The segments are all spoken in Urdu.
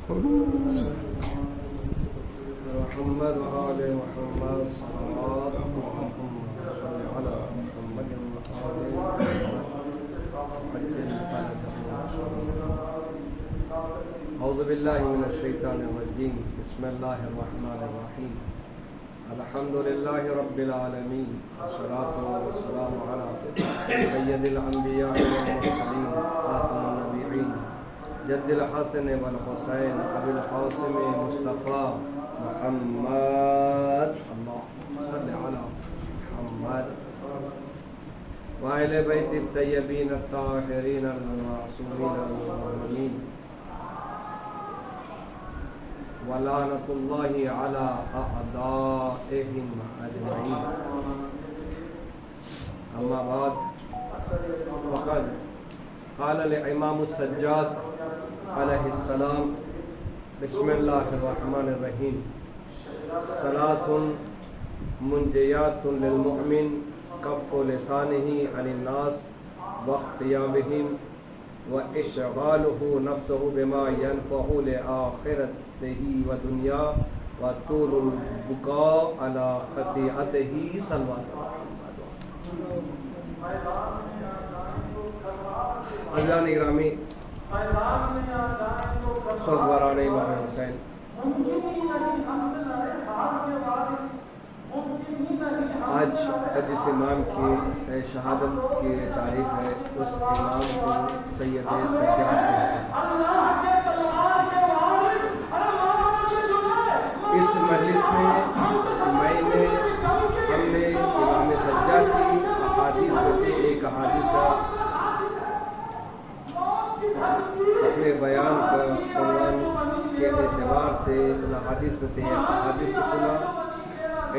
محمد وآل محمد صلوات محمد على محمد وآل محمد. اعوذ باللہ من الشیطان الرجیم. بسم اللہ الرحمن الرحیم. الحمد للہ رب العالمین. الصلاۃ والسلام علی سید الانبیاء والمرسلین خاتم النبیین جد الحسن والحسین ابی القاسم مصطفیٰ محمد اللہم صل علی محمد وآل بیت الطیبین الطاہرین المعصومین المؤمنین ولعنۃ اللہ علی اعدائہم اجمعین. اما بعد فقد قال الامام السجاد علیہ السلام بسم اللہ الرحمن الرحیم. ثلاث منجیات للمؤمن کف لسانہ عن الناس واغتیابہم واشغالہ نفسہ بما ينفع لآخرتہ ودنیا وطول البقاء علی خطیئتہ صلوات محمد. عزیزان گرامی، سوگواران امام حسین، آج جس امام کی شہادت کی تاریخ ہے اس امام کو سید سجاد کہتے ہیں. اس مجلس میں ہم نے امام سجاد کی احادیث میں سے ایک احادیث کا اپنے بیان کا عنوان کے اعتبار سے ان احادیث میں سے ایک احادیث کو چنا.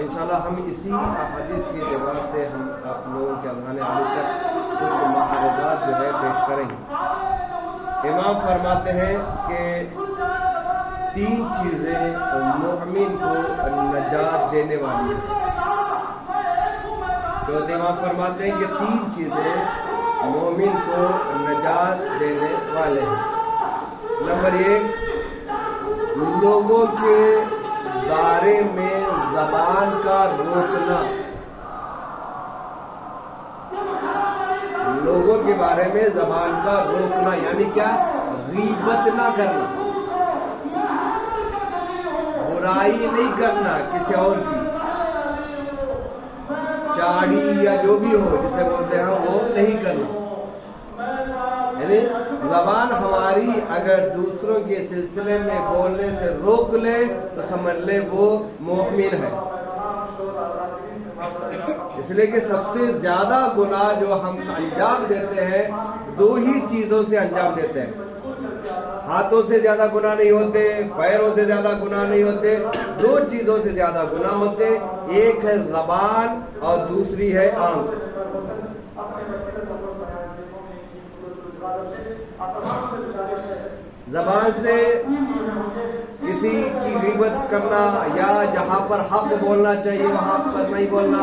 انشاءاللہ ہم اسی احادیث کے اعتبار سے ہم آپ لوگوں کے اذہان عالی تک کچھ معارضات جو ہے پیش کریں گے. امام فرماتے ہیں کہ تین چیزیں مومن کو نجات دینے والی ہیں. جو امام فرماتے ہیں کہ تین چیزیں مومن کو نجات دینے والے ہیں. نمبر ایک، لوگوں کے بارے میں زبان کا روکنا. لوگوں کے بارے میں زبان کا روکنا یعنی کیا؟ غیبت نہ کرنا، برائی نہیں کرنا کسی اور کی، چاڑی یا جو بھی ہو جسے بولتے ہیں وہ نہیں کرنا. یعنی زبان ہماری اگر دوسروں کے سلسلے میں بولنے سے روک لے تو سمجھ لے وہ مومن ہے. اس لیے کہ سب سے زیادہ گناہ جو ہم انجام دیتے ہیں دو ہی چیزوں سے انجام دیتے ہیں. ہاتھوں سے زیادہ گناہ نہیں ہوتے، پیروں سے زیادہ گناہ نہیں ہوتے، دو چیزوں سے زیادہ گناہ ہوتے. ایک ہے زبان اور دوسری ہے آنکھ. زبان سے کسی کی غیبت کرنا یا جہاں پر حق بولنا چاہیے وہاں پر نہیں بولنا،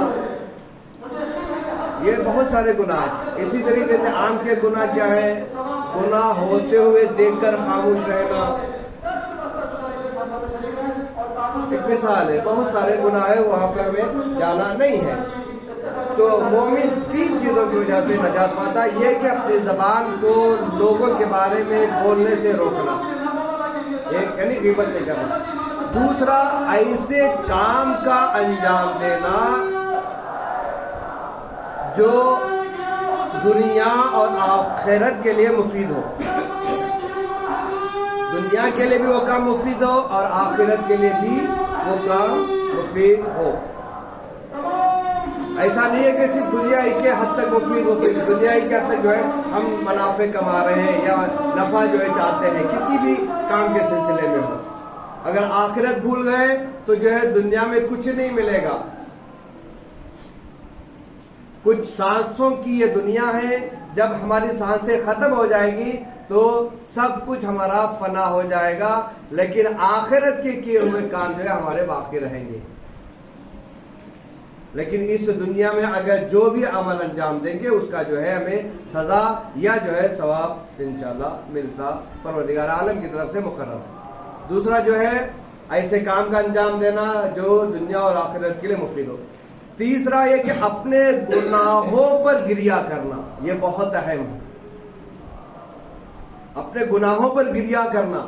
یہ بہت سارے گناہ ہیں. اسی طریقے سے آنکھ کے گناہ کیا ہے؟ گناہ ہوتے ہوئے دیکھ کر خاموش رہنا. ایک مثال ہے، بہت سارے گناہ ہیں وہاں پہ ہمیں جانا نہیں ہے. تو مومن تین چیزوں کی وجہ سے نجات پاتا ہے. یہ کہ اپنی زبان کو لوگوں کے بارے میں بولنے سے روکنا، ایک یعنی غیبت نہیں کرنا. دوسرا، ایسے کام کا انجام دینا جو دنیا اور آخرت کے لیے مفید ہو. دنیا کے لیے بھی وہ کام مفید ہو اور آخرت کے لیے بھی وہ کام مفید ہو. ایسا نہیں ہے کہ صرف دنیا ہی کے حد تک مفید دنیا ہی کے حد تک جو ہے ہم منافع کما رہے ہیں یا نفع جو ہے چاہتے ہیں کسی بھی کام کے سلسلے میں ہو. اگر آخرت بھول گئے تو جو ہے دنیا میں کچھ نہیں ملے گا. کچھ سانسوں کی یہ دنیا ہے، جب ہماری سانسیں ختم ہو جائے گی تو سب کچھ ہمارا فنا ہو جائے گا، لیکن آخرت کے کیے ہوئے کام جو ہے ہمارے باقی رہیں گے. لیکن اس دنیا میں اگر جو بھی عمل انجام دیں گے اس کا جو ہے ہمیں سزا یا جو ہے ثواب انشاءاللہ ملتا پروردگار عالم کی طرف سے مقرر ہے. دوسرا جو ہے ایسے کام کا انجام دینا جو دنیا اور آخرت کے لیے مفید ہو. تیسرا یہ کہ اپنے گناہوں پر گریہ کرنا، یہ بہت اہم ہے. اپنے گناہوں پر گریہ کرنا.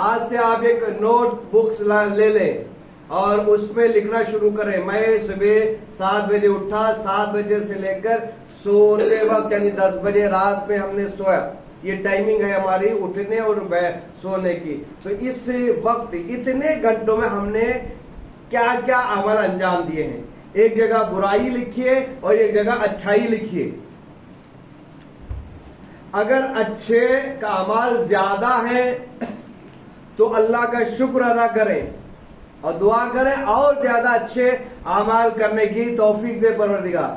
آج سے آپ ایک نوٹ بکس لے لیں اور اس میں لکھنا شروع کریں. میں صبح 7 بجے اٹھا، 7 بجے سے لے کر سوتے وقت یعنی 10 بجے رات میں ہم نے سویا. یہ ٹائمنگ ہے ہماری اٹھنے اور سونے کی. تو اس وقت اتنے گھنٹوں میں ہم نے کیا کیا عمل انجام دیے ہیں. ایک جگہ برائی لکھیے اور ایک جگہ اچھائی لکھیے. اگر اچھے کا اعمال زیادہ ہے تو اللہ کا شکر ادا کریں اور دعا کریں اور زیادہ اچھے اعمال کرنے کی توفیق دے پروردگار.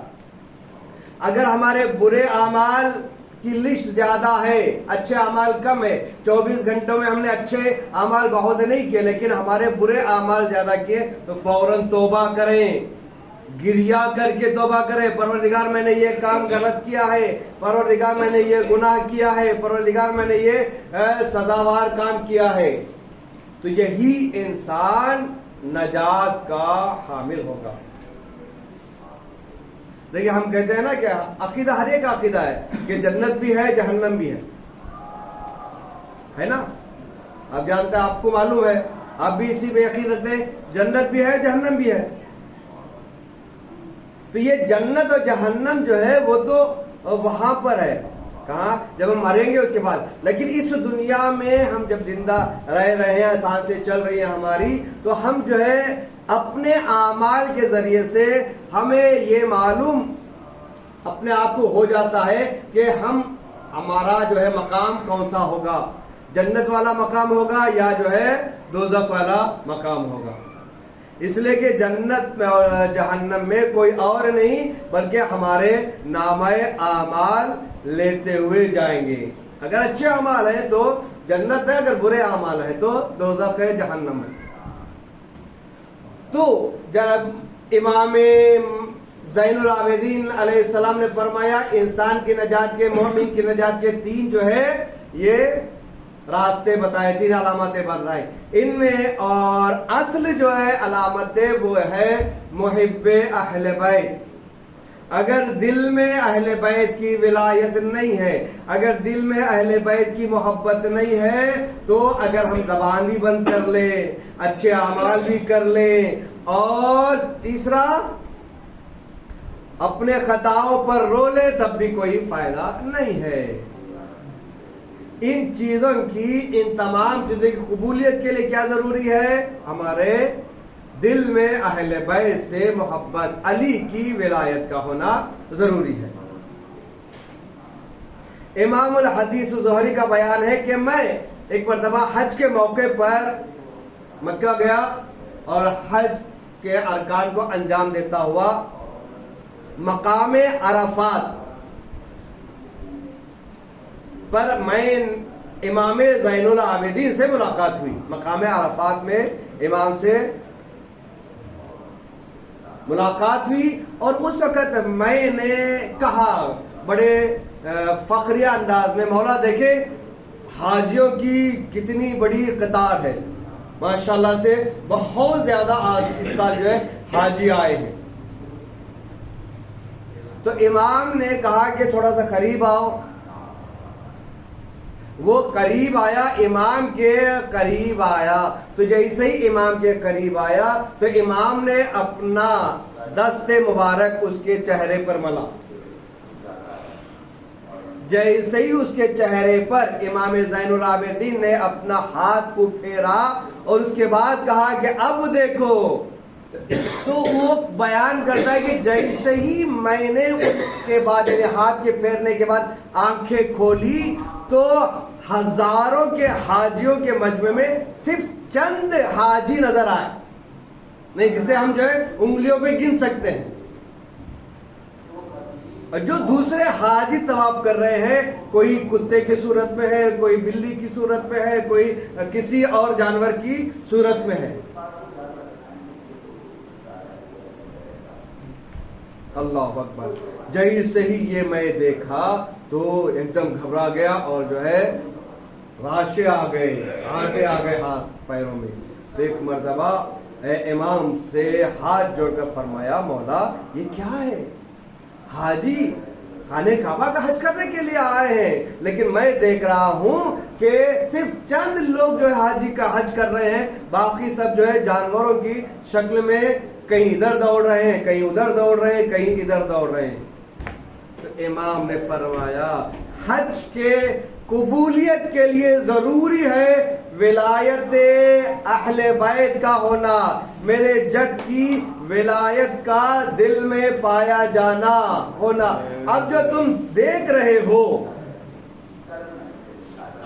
اگر ہمارے برے اعمال کی لسٹ زیادہ ہے، اچھے اعمال کم ہے، 24 گھنٹوں میں ہم نے اچھے اعمال بہت نہیں کیے لیکن ہمارے برے اعمال زیادہ کیے، تو فوراً توبہ کریں، گریہ کر کے توبہ کریں. پروردگار میں نے یہ کام غلط کیا ہے، پروردگار میں نے یہ گناہ کیا ہے، پروردگار میں نے یہ سزاوار کام کیا ہے. تو یہی انسان نجات کا حامل ہوگا. دیکھیں ہم کہتے ہیں نا کہ عقیدہ ہر ایک عقیدہ ہے کہ جنت بھی ہے جہنم بھی ہے نا. آپ جانتے ہیں، آپ کو معلوم ہے، آپ بھی اسی میں یقین رکھتے ہیں جنت بھی ہے جہنم بھی ہے. تو یہ جنت اور جہنم جو ہے وہ تو وہاں پر ہے، کہاں؟ جب ہم مریں گے اس کے بعد. لیکن اس دنیا میں ہم جب زندہ رہ رہے ہیں، سانسیں چل رہی ہیں ہماری، تو ہم جو ہے اپنے اعمال کے ذریعے سے ہمیں یہ معلوم اپنے آپ کو ہو جاتا ہے کہ ہمارا جو ہے مقام کون سا ہوگا، جنت والا مقام ہوگا یا جو ہے دوزخ والا مقام ہوگا. اس لیے کہ جنت میں اور جہنم میں کوئی اور نہیں بلکہ ہمارے نامہ اعمال لیتے ہوئے جائیں گے. اگر اچھے اعمال ہیں تو جنت ہے، اگر برے اعمال ہیں تو دوزخ ہے، جہنم ہے. تو جب امام زین العابدین علیہ السلام نے فرمایا انسان کی نجات کے، مومن کی نجات کے 3 جو ہے یہ راستے بتائے، 3 علامتیں بتائیں. ان میں اور اصل جو ہے علامتیں وہ ہے محب اہل بیت. اگر دل میں اہل بیت کی ولایت نہیں ہے، اگر دل میں اہل بیت کی محبت نہیں ہے، تو اگر ہم زبان بھی بند کر لیں، اچھے اعمال بھی کر لیں، اور تیسرا اپنے خطاؤں پر رو لے، تب بھی کوئی فائدہ نہیں ہے. ان چیزوں کی، ان تمام چیزوں کی قبولیت کے لیے کیا ضروری ہے؟ ہمارے دل میں اہل بیت سے محبت، علی کی ولایت کا ہونا ضروری ہے. امام الحدیث زہری کا بیان ہے کہ میں ایک مرتبہ حج کے موقع پر مکہ گیا اور حج کے ارکان کو انجام دیتا ہوا مقام عرفات پر میں امام زین العابدین سے ملاقات ہوئی. مقام عرفات میں امام سے ملاقات ہوئی اور اس وقت میں نے کہا بڑے فخریہ انداز میں، مولا دیکھے حاجیوں کی کتنی بڑی قطار ہے، ماشاءاللہ سے بہت زیادہ اس سال جو ہے حاجی آئے ہیں. تو امام نے کہا کہ تھوڑا سا قریب آؤ. وہ قریب آیا، امام کے قریب آیا. تو جیسے ہی امام کے قریب آیا تو امام نے اپنا دست مبارک اس کے چہرے پر ملا. جیسے ہی اس کے چہرے پر امام زین العابدین نے اپنا ہاتھ کو پھیرا اور اس کے بعد کہا کہ اب دیکھو. تو وہ بیان کرتا ہے کہ جیسے ہی میں نے اس کے بعد یعنی ہاتھ کے پھیرنے کے بعد آنکھیں کھولی تو ہزاروں کے حاجیوں کے مجمع میں صرف چند حاجی نظر آئے، نہیں جسے ہم جو ہے انگلیوں پہ گن سکتے ہیں. اور جو دوسرے حاجی طواف کر رہے ہیں، کوئی کتے کی صورت میں ہے، کوئی بلی کی صورت میں ہے، کوئی کسی اور جانور کی صورت میں ہے. اللہ اکبر. جیسے ہی یہ میں دیکھا تو ایک دم گھبرا گیا اور جو ہے راشے آ گئے, آٹے آ گئے ہاتھ پیروں میں. تو ایک مرتبہ امام سے ہاتھ جوڑ کر فرمایا, مولا یہ کیا ہے؟ حاجی خانہ کعبہ کا حج کرنے کے لیے آئے ہیں, لیکن میں دیکھ رہا ہوں کہ صرف چند لوگ جو ہے حاجی کا حج کر رہے ہیں, باقی سب جو ہے جانوروں کی شکل میں کہیں ادھر دوڑ رہے ہیں, کہیں ادھر دوڑ رہے ہیں, کہیں ادھر دوڑ رہے ہیں. تو امام نے فرمایا حج کے قبولیت کے لیے ضروری ہے ولایت اہل بیت کا ہونا, میرے جد کی ولایت کا دل میں پایا جانا ہونا. اب جو تم دیکھ رہے ہو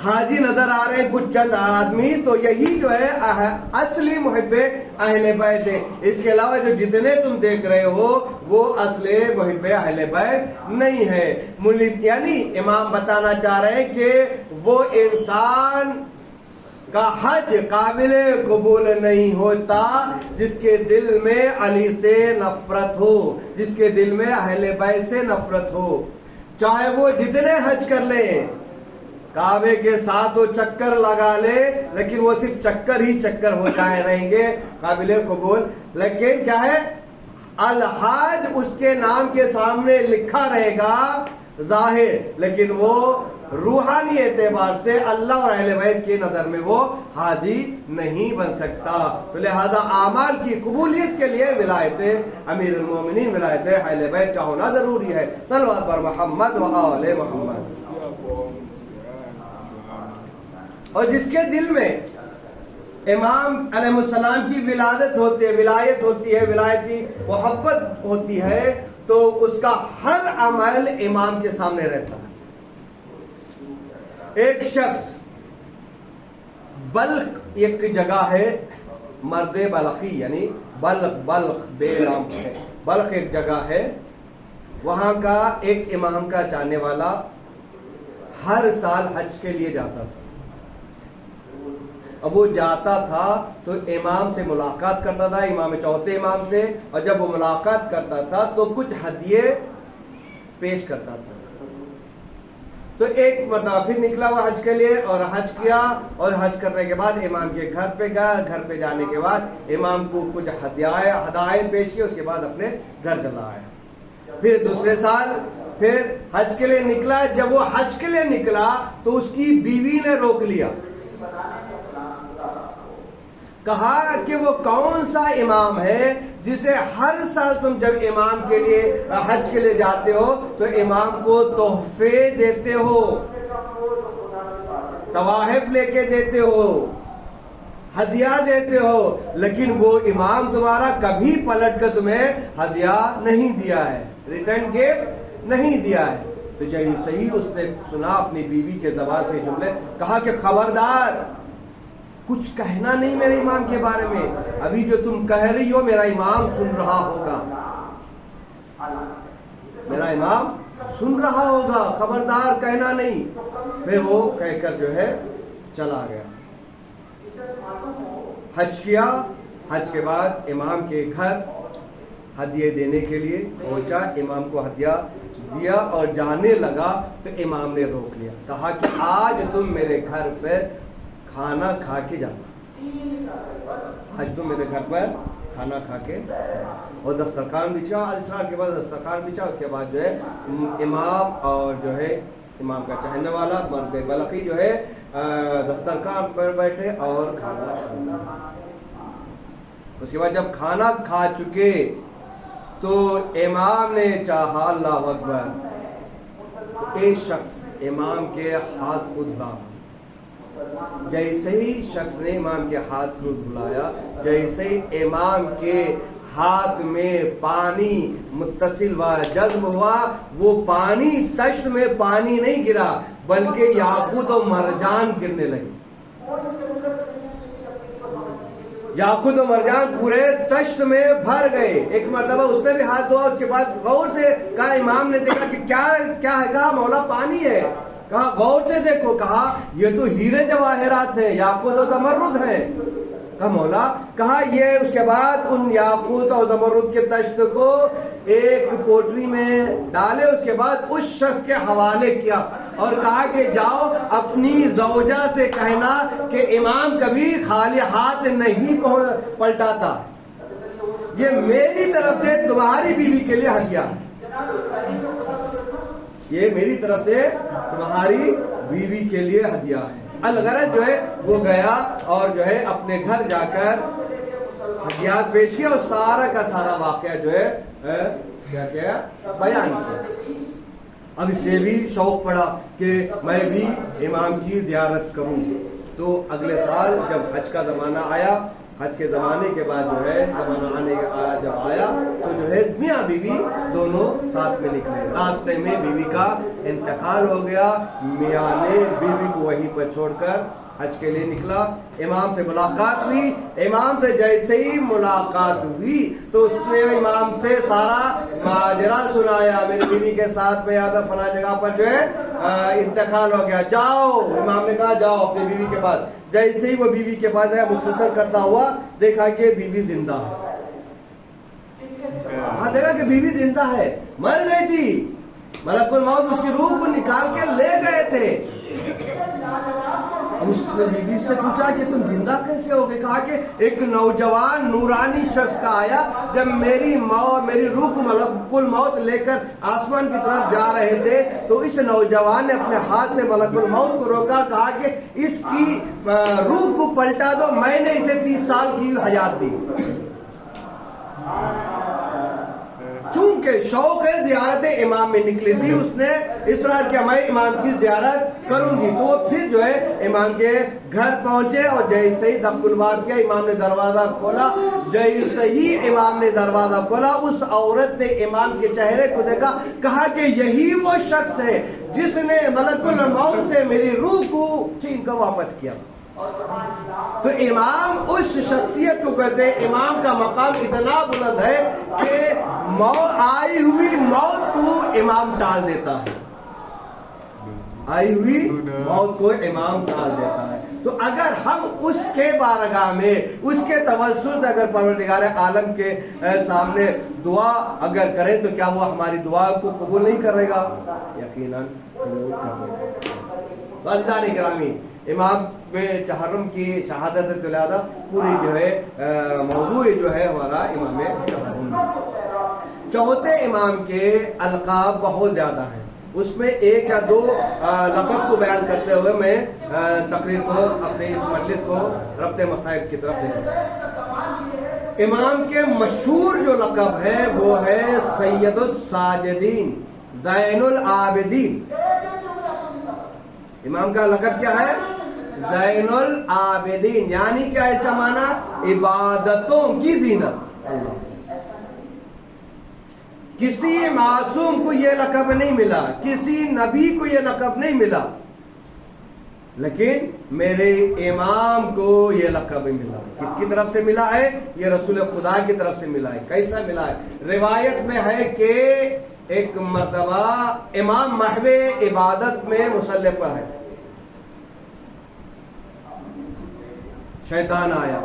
حاجی نظر آ رہے ہیں کچھ چند آدمی, تو یہی جو ہے اصلی محب اہل بیت ہے. اس کے علاوہ جو جتنے تم دیکھ رہے ہو وہ اصل محب اہل بیت نہیں ہے. یعنی امام بتانا چاہ رہے ہیں کہ وہ انسان کا حج قابل قبول نہیں ہوتا جس کے دل میں علی سے نفرت ہو, جس کے دل میں اہل بیت سے نفرت ہو. چاہے وہ جتنے حج کر لے, کعبے کے ساتھ وہ چکر لگا لے, لیکن وہ صرف چکر ہی چکر ہو جائے رہیں گے قابل قبول. لیکن کیا ہے, الحاج اس کے نام کے سامنے لکھا رہے گا ظاہر, لیکن وہ روحانی اعتبار سے اللہ اور اہل بیت کی نظر میں وہ حاجی نہیں بن سکتا. تو لہذا اعمال کی قبولیت کے لیے ولایت امیر المومنین, ولایت اہل بیت کا ہونا ضروری ہے. صلوات بر محمد و آل محمد. اور جس کے دل میں امام علیہ السلام کی ولادت ہوتی ہے, ولایت ہوتی ہے, ولایت کی محبت ہوتی ہے, تو اس کا ہر عمل امام کے سامنے رہتا ہے. ایک شخص بلخ ایک جگہ ہے, مرد بلخی یعنی بلخ بے رام ہے, بلخ ایک جگہ ہے, وہاں کا ایک امام کا چاہنے والا ہر سال حج کے لیے جاتا تھا. اب وہ جاتا تھا تو امام سے ملاقات کرتا تھا, امام چوتھے امام سے, اور جب وہ ملاقات کرتا تھا تو کچھ ہدیے پیش کرتا تھا. تو ایک مرتبہ پھر نکلا وہ حج کے لیے اور حج کیا, اور حج کرنے کے بعد امام کے گھر پہ گیا. گھر پہ جانے کے بعد امام کو کچھ ہدایت پیش کی, اس کے بعد اپنے گھر چلا آیا. پھر دوسرے سال پھر حج کے لیے نکلا. جب وہ حج کے لیے نکلا تو اس کی بیوی نے روک لیا, کہا کہ وہ کون سا امام ہے جسے ہر سال تم جب امام کے لیے حج کے لیے جاتے ہو تو امام کو تحفے دیتے ہو, تواحف لے کے دیتے ہو, ہدیہ دیتے ہو, لیکن وہ امام تمہارا کبھی پلٹ کر تمہیں ہدیہ نہیں دیا ہے, ریٹرن گفٹ نہیں دیا ہے. تو صحیح اس نے سنا اپنی بیوی کے زبان سے جملے, کہا کہ خبردار کچھ کہنا نہیں میرے امام کے بارے میں, ابھی جو تم کہہ رہی ہو میرا امام سن رہا ہوگا, میرا امام سن رہا ہوگا, خبردار کہنا نہیں. پھر وہ کہہ کر جو ہے چلا گیا. حج کیا, حج کے بعد امام کے گھر ہدیے دینے کے لیے پہنچا, امام کو ہدیہ دیا اور جانے لگا تو امام نے روک لیا, کہا کہ آج تم میرے گھر پر کھانا کھا کے جانا, آج تم میرے گھر پر کھانا کھا کے. اور دسترخوان بچھا, اسرار کے بعد دسترخوان بچھا, اس کے بعد جو ہے امام اور جو ہے امام کا چاہنے والا مرد بلخی جو ہے دسترخوان پر بیٹھے اور کھانا شروع. اس کے بعد جب کھانا کھا چکے تو امام نے چاہا اللہ اکبر, تو ایک شخص امام کے ہاتھ کو دھلا. جیسے ہی شخص نے امام کے ہاتھ کو دھلایا, جیسے ہی امام کے ہاتھ میں پانی متصل و جذب ہوا, وہ پانی تشت میں پانی نہیں گرا بلکہ یاقوت و مرجان گرنے لگے. یاقوت و مرجان پورے تشت میں بھر گئے. ایک مرتبہ اس نے بھی ہاتھ دھوا, اس کے بعد غور سے کہا, امام نے دیکھا کہ کیا ہے, کہا مولا پانی ہے. کہا غور سے دیکھو, کہا یہ تو ہیرے جواہرات ہیں, یاقوت و زمرد ہیں. کہا مولا، کہا یہ اس کے بعد ان یاقوت اور زمرد کے تشت کو ایک پوٹری میں ڈالے، اس کے بعد اس شخص کے حوالے کیا اور کہا کہ جاؤ اپنی زوجہ سے کہنا کہ امام کبھی خالی ہاتھ نہیں پلٹاتا، یہ میری طرف سے تمہاری بیوی کے لیے ہدیہ ہے، یہ میری طرف سے تمہاری بیوی کے لیے ہدیہ ہے۔ الغرض جو ہے وہ گیا اور جو ہے اپنے گھر جا کر ہدیات پیش کیا اور سارا کا سارا واقعہ جو ہے کیا کیا بیان کیا۔ اب اس سے بھی شوق پڑا کہ میں بھی امام کی زیارت کروں، تو اگلے سال جب حج کا زمانہ آیا، حج کے زمانے کے بعد جو ہے زمانہ آنے جب آیا تو جو ہے میاں بیوی دونوں ساتھ میں نکلے۔ راستے میں بیوی کا انتقال ہو گیا، میاں نے بیوی کو وہیں پر چھوڑ کر حج کے لیے نکلا۔ امام سے ملاقات ہوئی، امام سے جیسے ہی ملاقات ہوئی تو اس نے امام سے سارا ماجرا سنایا، میری بیوی کے ساتھ میں آیا فلاں جگہ پر جو ہے انتقال ہو گیا، جاؤ۔ امام نے کہا جاؤ اپنی بیوی کے پاس۔ جیسے ہی وہ بیوی کے پاس ہے، مختصر کرتا ہوا دیکھا کہ بیوی زندہ ہے، ہاں دیکھا کہ بیوی زندہ ہے، مر گئی تھی، ملک الموت اس کی روح کو نکال کے لے گئے تھے۔ اس نے بیوی سے پوچھا کہ تم زندہ کیسے ہو گئے؟ کہا کہ ایک نوجوان نورانی شخص کا آیا، جب میری روح کو ملک الموت لے کر آسمان کی طرف جا رہے تھے تو اس نوجوان نے اپنے ہاتھ سے ملک الموت کو روکا، کہا کہ اس کی روح کو پلٹا دو، میں نے اسے 30 سال کی حیات دی۔ چونکہ شوق ہے زیارت امام میں نکلی تھی، اس نے اصرار کیا میں امام کی زیارت کروں گی، تو وہ پھر جو ہے امام کے گھر پہنچے اور جیسے ہی دق الباب کیا، امام نے دروازہ کھولا، جیسے ہی امام نے دروازہ کھولا اس عورت نے امام کے چہرے کو دیکھا، کہا کہ یہی وہ شخص ہے جس نے ملک الموت سے میری روح کو چھین کر واپس کیا۔ تو امام اس شخصیت کو کہتے ہیں، امام کا مقام اتنا بلند ہے کہ آئی ہوئی موت کو امام ٹال دیتا ہے، آئی ہوئی موت کو امام ٹال دیتا ہے۔ تو اگر ہم اس کے بارگاہ میں اس کے توسل سے اگر پروردگار عالم کے سامنے دعا اگر کریں تو کیا وہ ہماری دعا کو قبول نہیں کرے گا؟ یقیناً قبول کرے گا۔ عزیزان گرامی، امام چہرم کی شہادت ولادہ پوری جو ہے موضوع جو ہے ہمارا امام چہرم۔ چوتھے امام کے القاب بہت زیادہ ہیں، اس میں ایک یا دو لقب کو بیان کرتے ہوئے میں تقریر کو اپنے اس مجلس کو ربط مصائب کی طرف لے جاؤں۔ امام کے مشہور جو لقب ہے وہ ہے سید الساجدین، زین العابدین۔ امام کا لقب کیا ہے؟ زین العابدین، یعنی کیا اس کا معنی؟ عبادتوں کی زینت۔ اللہ، کسی معصوم کو یہ لقب نہیں ملا، کسی نبی کو یہ لقب نہیں ملا، لیکن میرے امام کو یہ لقب ملا۔ کس کی طرف سے ملا ہے؟ یہ رسول خدا کی طرف سے ملا ہے۔ کیسا ملا ہے؟ روایت میں ہے کہ ایک مرتبہ امام محو عبادت میں مصلی پر ہے، شیطان آیا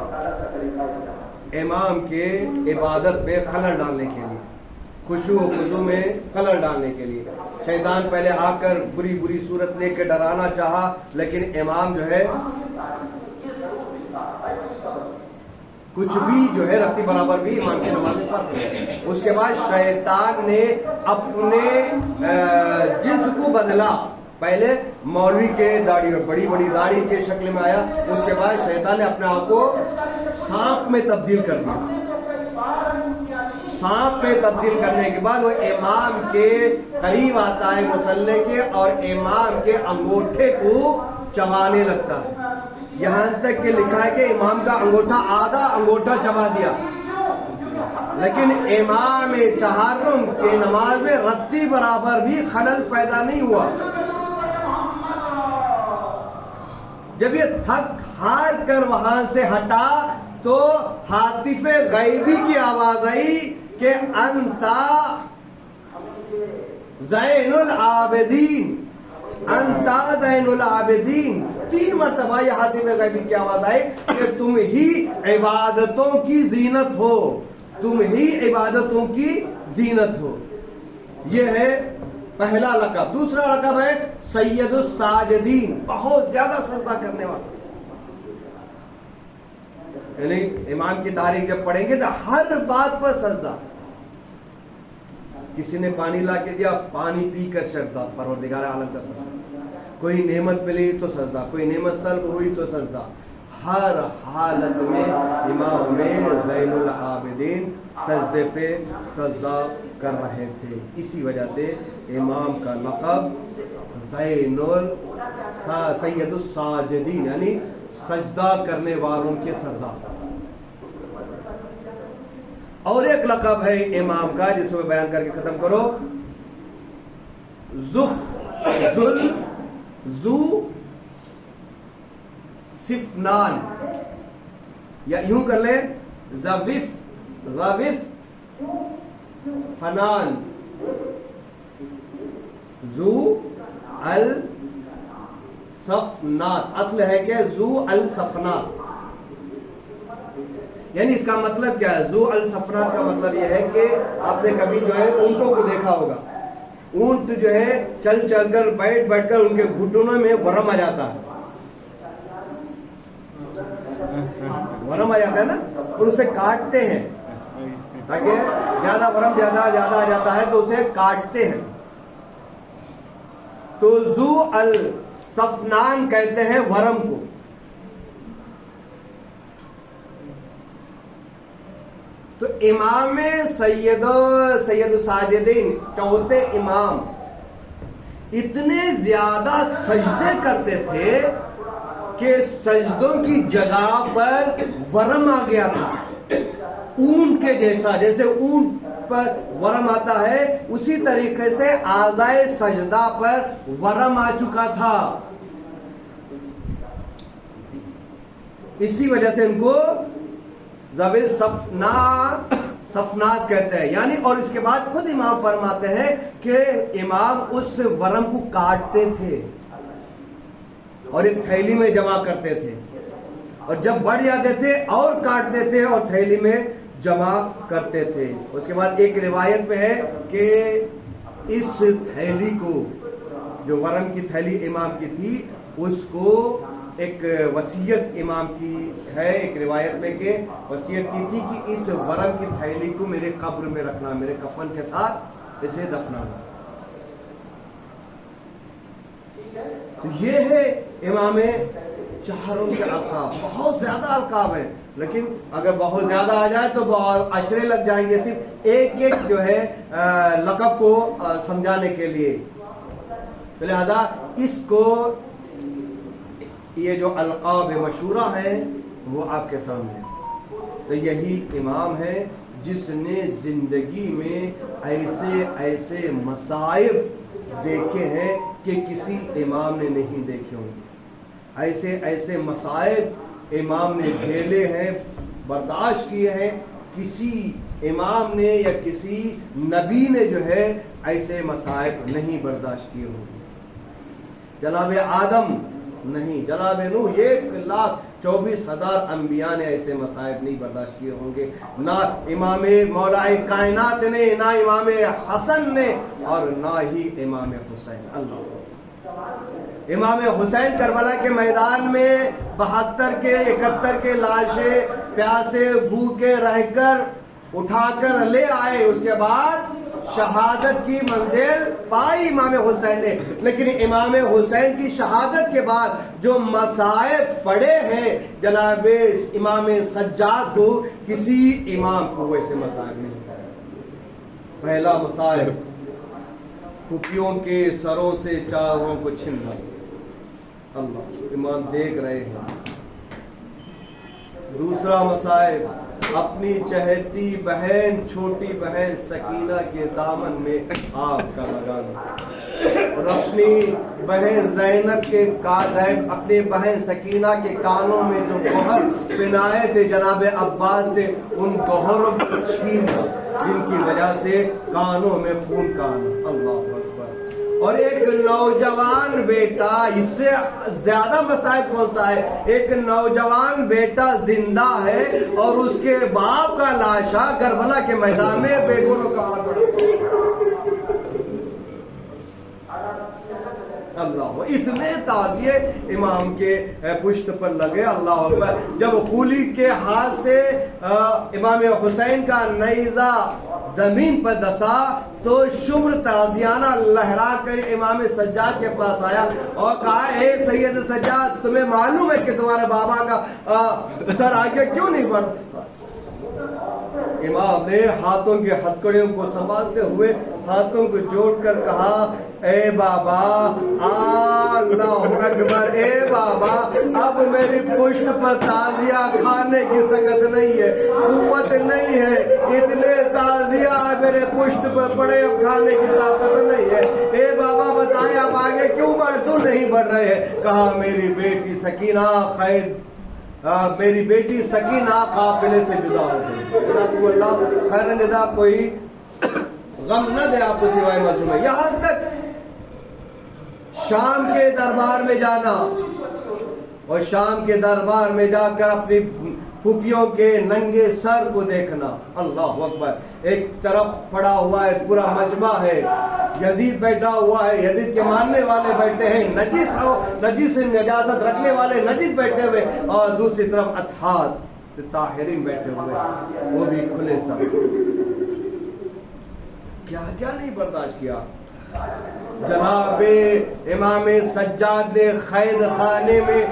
امام کے عبادت میں خلل ڈالنے کے لیے، خشوع و خضوع میں خلل ڈالنے کے لیے۔ شیطان پہلے آ کر بری بری صورت لے کے ڈرانا چاہا، لیکن امام جو ہے کچھ بھی جو ہے رتی برابر بھی امام کی نماز میں فرق ہے۔ اس کے بعد شیطان نے اپنے جنس کو بدلا، پہلے مولوی کے داڑھی میں بڑی بڑی داڑھی کے شکل میں آیا، اس کے بعد شیطان نے اپنے آپ کو سانپ میں تبدیل کر دیا۔ سانپ میں تبدیل کرنے کے بعد وہ امام کے قریب آتا ہے مصلی کے اور امام کے انگوٹھے کو چبانے لگتا ہے، یہاں تک کہ لکھا ہے کہ امام کا انگوٹھا آدھا انگوٹھا چبا دیا، لیکن امام چہرم کے نماز میں رتی برابر بھی خلل پیدا نہیں ہوا۔ جب یہ تھک ہار کر وہاں سے ہٹا تو ہاتف غیبی کی آواز آئی کہ انتا زین العابدین، انتا زین العابدین. 3 مرتبہ یہ حاتم غیبی کی آواز آئی کہ تم ہی عبادتوں کی زینت ہو, تم ہی عبادتوں کی زینت ہو. یہ ہے پہلا لقب. دوسرا لقب ہے سید الساجدین, بہت زیادہ سجدہ کرنے والا. یعنی امام کی تاریخ جب پڑھیں گے تو ہر بات پر سجدہ. کسی نے پانی لا کے دیا, پانی پی کر سجدہ پروردگار عالم کا سجدہ. کوئی نعمت ملی تو سجدہ, کوئی نعمت سلب ہوئی تو سجدہ. ہر حالت میں امام زین العابدین سجدے پہ سجدہ کر رہے تھے. اسی وجہ سے امام کا لقب سید الساجدین یعنی سجدہ کرنے والوں کے سردار. اور ایک لقب ہے امام کا جس میں بیان کر کے ختم کرو, ذو سفنان, یا یوں کر لیں ذوف فنان, ذو الصفنات. اصل ہے کہ ذو الصفنات, یعنی اس کا مطلب کیا ہے؟ ذو الصفنات کا مطلب یہ ہے کہ آپ نے کبھی جو ہے اونٹوں کو دیکھا ہوگا. اونٹ جو ہے چل چل کر بیٹھ کر ان کے گھٹنوں میں ورم آ جاتا ہے, ورم آ جاتا ہے نا, اور اسے کاٹتے ہیں تاکہ زیادہ ورم زیادہ آ جاتا ہے تو اسے کاٹتے ہیں. تو ذو الصفنان کہتے ہیں ورم کو. تو امام سید الساجدین چوتھے امام اتنے زیادہ سجدے کرتے تھے کہ سجدوں کی جگہ پر ورم آ گیا تھا, اونٹ کے جیسا. جیسے اونٹ پر ورم آتا ہے اسی طریقے سے اعضائے سجدہ پر ورم آ چکا تھا. اسی وجہ سے ان کو ذوی صفنات کہتے ہیں. یعنی اور اس کے بعد خود امام فرماتے ہیں کہ امام اس ورم کو کاٹتے تھے اور ایک تھیلی میں جمع کرتے تھے, اور جب بڑھ جاتے تھے اور کاٹتے تھے اور تھیلی میں جمع کرتے تھے. اس کے بعد ایک روایت میں ہے کہ اس تھیلی کو, جو ورم کی تھیلی امام کی تھی, اس کو ایک وصیت امام کی ہے ایک روایت میں کہ وصیت کی تھی کہ اس ورم کی تھیلی کو میرے قبر میں رکھنا, میرے کفن کے ساتھ اسے دفنانا. تو یہ ہے امام چہاروں کے القاب. بہت زیادہ القاب ہیں, لیکن اگر بہت زیادہ آ جائے تو عشرے لگ جائیں گے صرف ایک جو ہے لقب کو سمجھانے کے لیے. لہذا اس کو یہ جو القاب مشہورہ ہیں وہ آپ کے سامنے. تو یہی امام ہے جس نے زندگی میں ایسے مصائب دیکھے ہیں کہ کسی امام نے نہیں دیکھے ہوں گے. ایسے مصائب امام نے جھیلے ہیں, برداشت کیے ہیں. کسی امام نے یا کسی نبی نے جو ہے ایسے مصائب نہیں برداشت کیے ہوں گے. جناب آدم نہیں, جناب نوح 1,24,000 انبیاء نے ایسے مصائب نہیں برداشت کیے ہوں گے. نہ امام مولا کائنات نے, نہ امام حسن نے, اور نہ ہی امام حسین. اللہ امام حسین کربلا کے میدان میں 72 کے 71 کے لاشیں پیاسے بھوکے رہ کر اٹھا کر لے آئے. اس کے بعد شہادت کی منزل پائی امام حسین نے. لیکن امام حسین کی شہادت کے بعد جو مصائب پڑے ہیں جناب امام سجاد کو, کسی امام کو ویسے مصائب نہیں پڑے. پہلا مصائب پھوپھیوں کے سروں سے چاروں کو چھن رہا. اللہ امام دیکھ رہے ہیں. دوسرا مصائب اپنی چہتی بہن چھوٹی بہن سکینہ کے دامن میں آگ کا لگانا, اور اپنی بہن زینب کے اپنی بہن سکینہ کے کانوں میں جو گوہر پہنائے تھے جناب عباس نے, ان گوہروں کو چھینا جن کی وجہ سے کانوں میں خون کا آنا. اللہ اکبر. اور ایک نوجوان بیٹا، اس سے زیادہ مصائب کون سا ہے؟ ایک نوجوان بیٹا زندہ ہے اور اس کے باپ کا لاشا کربلا کے میدان میں بے گور و کفن پڑا۔ اللہ، اتنے تعزیے امام کے پشت پر لگے۔ اللہ اکبر۔ جب قولی کے ہاتھ سے امام حسین کا نیزہ زمین پر دسا تو شبر تعزیانہ لہرا کر امام سجاد کے پاس آیا اور کہا، اے سید سجاد، تمہیں معلوم ہے کہ تمہارے بابا کا سر آگے کیوں نہیں بڑھتا؟ امام نے ہاتھوں کے ہتھکڑیوں کو سنبھالتے ہوئے ہاتھوں کو جوڑ کر کہا، اے بابا، اللہ اکبر، اے بابا، اب میری پشت پر تعزیہ کھانے کی سکت نہیں ہے، قوت نہیں ہے، اتنے تعزیہ میرے پشت پر پڑے، اب کھانے کی طاقت نہیں ہے۔ اے بابا بتائیں اب آگے کیوں نہیں بڑھ رہے ہیں؟ کہا، میری بیٹی سکینہ قافلے سے جدا ہو گئی۔ جزاکم اللہ خیر ندا، کوئی غم نہ دے آپ کو سوائے مظلوم ہے۔ یہاں تک شام کے دربار میں جانا اور شام کے دربار میں جا کر اپنی پھوپھیوں کے ننگے سر کو دیکھنا۔ اللہ اکبر۔ ایک طرف پڑا ہوا ہے پورا مجمع ہے، یزید بیٹھا ہوا ہے، یزید کے ماننے والے بیٹھے ہیں، نجس نجاست رکھنے والے نجس بیٹھے ہوئے، اور دوسری طرف اطہار طاہرین بیٹھے ہوئے، وہ بھی کھلے سر۔ کیا کیا نہیں برداشت کیا۔ جناب امام سجاد نے قید خانے میں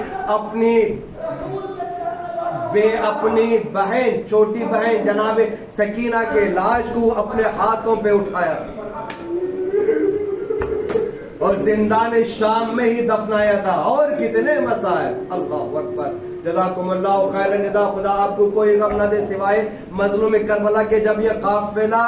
اپنی بہن، چھوٹی بہن جناب سکینہ کے لاش کو اپنے ہاتھوں پہ اٹھایا تھا اور زندان شام میں ہی دفنایا تھا۔ اور کتنے مسائل۔ اللہ اکبر۔ جزاکم اللہ خیر ندا، خدا آپ کو کوئی غم نہ دے سوائے مظلوم کربلا کے۔ جب یہ قافلہ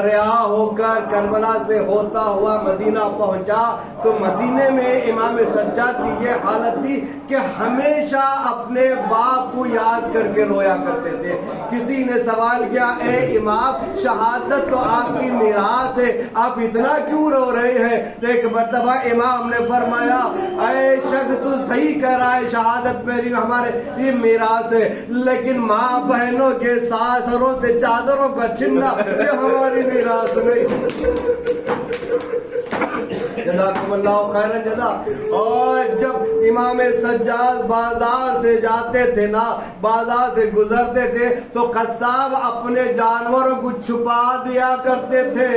رہا ہو کر کربلا سے ہوتا ہوا مدینہ پہنچا تو مدینے میں امام سجاد کی یہ حالت تھی کہ ہمیشہ اپنے باپ کو یاد کر کے رویا کرتے تھے۔ کسی نے سوال کیا، اے امام، شہادت تو آپ کی میراث ہے، آپ اتنا کیوں رو رہے ہیں؟ تو ایک مرتبہ امام نے فرمایا، اے شخص، تو صحیح کہہ رہا ہے، شہادت میری ہمارے یہ میراث ہے، لیکن ماں بہنوں کے ساسروں سے چادروں کا چھننا یہ ہماری میراث نہیں۔ جزاکم اللہ خیرن جزا۔ اور جب امام سجاد بازار سے جاتے تھے نا، بازار سے گزرتے تھے تو قصاب اپنے جانوروں کو چھپا دیا کرتے تھے۔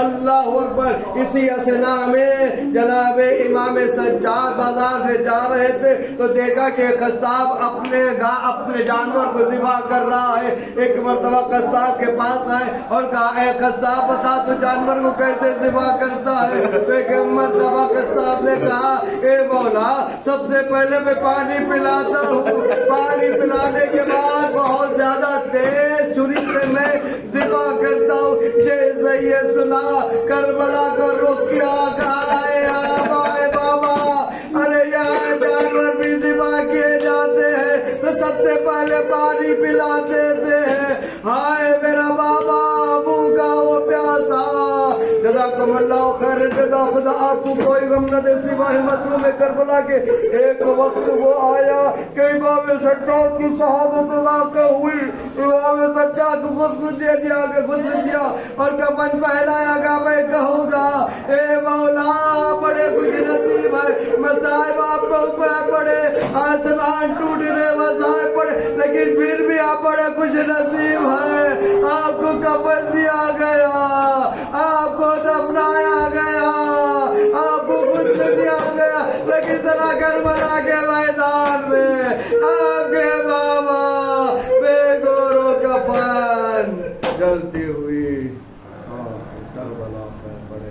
اللہ اکبر۔ اسی اثنا میں جناب امام سجاد بازار سے جا رہے تھے تو دیکھا کہ قصاب اپنے جانور کو ذبح کر رہا ہے۔ ایک مرتبہ قصاب کے پاس آئے اور کہا، اے قصاب، بتا تو جانور کو کیسے ذبح کرتا ہے؟ تو ایک مرتبہ قصاب نے کہا، اے مولا، سب سے پہلے میں پانی پلاتا ہوں، پانی پلانے کے بعد بہت زیادہ تیز چھری سے میں ذبح کرتا ہوں۔ یہ سنا کربلا کو رخ کیا، کہا، اے بابا، ارے یہاں جانور بھی ذبح کیے جاتے ہیں تو سب سے پہلے پانی پلا دیتے ہیں۔ ہائے میرا بابا، بھوکا وہ پیاسا۔ جزاکم اللہ خیر جزا، خدا آپ کو کوئی غم نہ دے سوائے مظلوم کربلا کے۔ ایک وقت وہ آیا کہ امام سجاد کی شہادت واقع ہوئی، امام سجاد کو غسل دیا اور کفن پہنایا گا۔ میں کہوں گا، اے مولا، بڑے خوش نصیب ہے، مصائب آپ پہ پڑے، آسمان ٹوٹنے مصائب پڑے، لیکن پھر بھی آپ بڑے خوش نصیب ہے۔ آپ کو کفن دیا گیا، آپ کو دفنایا گیا، آپ کو غسل دیا گیا، لیکن ذرا کربلا کے میدان میں آپ کے بابا بے گور و کفن جلتی ہوئی کربلا پر پڑے۔